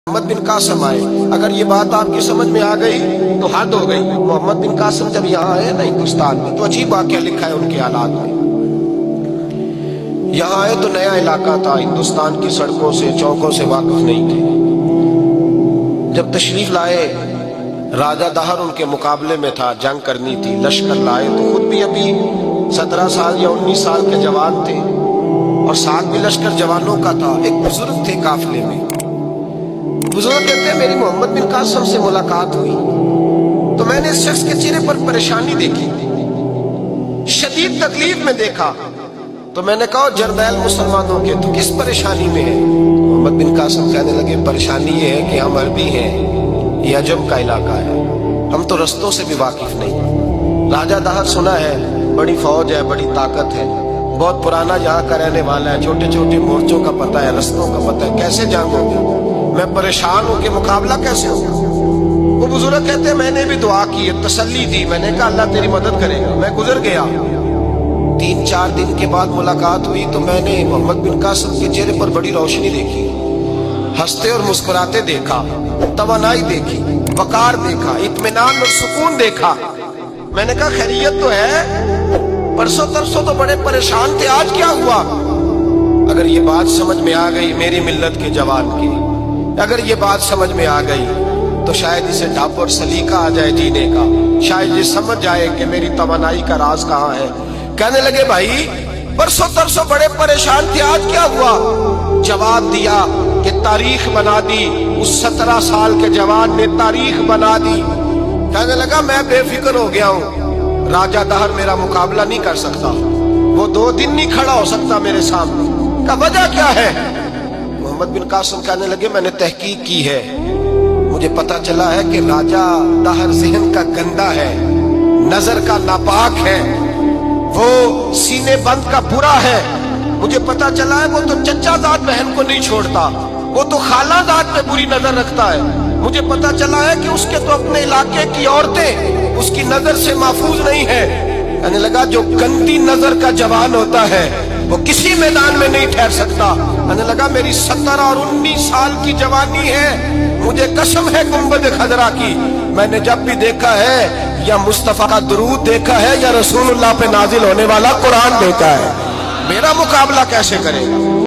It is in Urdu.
محمد بن قاسم آئے. اگر یہ بات آپ کی سمجھ میں آ گئی تو حد ہو گئی. محمد بن قاسم جب یہاں آئے نا ہندوستان میں تو عجیب واقعہ لکھا ہے ان کے حالات میں. یہاں آئے تو نیا علاقہ تھا, ہندوستان کی سڑکوں سے چوکوں سے واقف نہیں تھے. جب تشریف لائے راجہ دہر ان کے مقابلے میں تھا, جنگ کرنی تھی, لشکر لائے تو خود بھی ابھی 17 سال یا 19 سال کے جوان تھے اور ساتھ بھی لشکر جوانوں کا تھا. ایک بزرگ تھے قافلے میں. بزرگ کہتے ہیں میری محمد بن قاسم سے ملاقات ہوئی تو میں نے اس شخص کے چہرے پر پریشانی دیکھی, شدید تکلیف میں دیکھا. تو میں نے کہا جرنیل مسلمانوں کے تو کس پریشانی میں ہے؟ محمد بن قاسم کہنے لگے پریشانی یہ ہے کہ ہم عربی ہیں, یہ عجم کا علاقہ ہے, ہم تو رستوں سے بھی واقف نہیں. راجہ دہر سنا ہے بڑی فوج ہے, بڑی طاقت ہے, بہت پرانا یہاں کا رہنے والا ہے, چھوٹے چھوٹے مورچوں کا پتہ ہے, رستوں کا پتہ ہے, کیسے جنگ ہوگی؟ میں پریشان ہوں کہ مقابلہ کیسے ہوگا؟ وہ بزرگ کہتے ہیں میں نے بھی دعا کی, تسلی دی, میں نے کہا اللہ تیری مدد کرے گا. میں گزر گیا. 3-4 دن کے بعد ملاقات ہوئی تو میں نے محمد بن قاسم کے چہرے پر بڑی روشنی دیکھی, ہنستے اور مسکراتے دیکھا, توانائی دیکھی, وقار دیکھا, اطمینان اور سکون دیکھا. میں نے کہا خیریت تو ہے, پرسوں ترسوں تو بڑے پریشان تھے, آج کیا ہوا؟ اگر یہ بات سمجھ میں آ گئی میری ملت کے جوان کی, اگر یہ بات سمجھ میں آ گئی تو شاید اسے ڈھب اور سلیقہ آ جائے جینے کا, شاید یہ سمجھ جائے کہ میری توانائی کا راز کہاں ہے. کہنے لگے بھائی پرسوں ترسوں بڑے پریشان تھے, آج کیا ہوا؟ جواب دیا کہ تاریخ بنا دی. اس 17 سال کے جوان نے تاریخ بنا دی. کہنے لگا میں بے فکر ہو گیا ہوں, راجہ دہر میرا مقابلہ نہیں کر سکتا, وہ 2 دن نہیں کھڑا ہو سکتا میرے سامنے. کا وجہ کیا ہے؟ محمد بن قاسم کہنے لگے میں نے تحقیق کی ہے, مجھے پتا چلا ہے کہ راجہ دہر ذہن کا گندا ہے, نظر کا ناپاک ہے, وہ سینے بند کا برا ہے. مجھے پتا چلا ہے وہ تو چچا زاد بہن کو نہیں چھوڑتا, وہ تو خالہ زاد پہ بری نظر رکھتا ہے. مجھے پتا چلا ہے کہ اس کے تو اپنے علاقے کی عورتیں اس کی نظر سے محفوظ نہیں ہے. کہنے لگا جو گندی نظر کا جوان ہوتا ہے وہ کسی میدان میں نہیں ٹھہر سکتا. کہنے لگا میری 17 اور 19 سال کی جوانی ہے, مجھے قسم ہے گنبد خضرا کی, میں نے جب بھی دیکھا ہے یا مصطفیٰ کا درود دیکھا ہے یا رسول اللہ پہ نازل ہونے والا قرآن دیکھا ہے, میرا مقابلہ کیسے کرے گا؟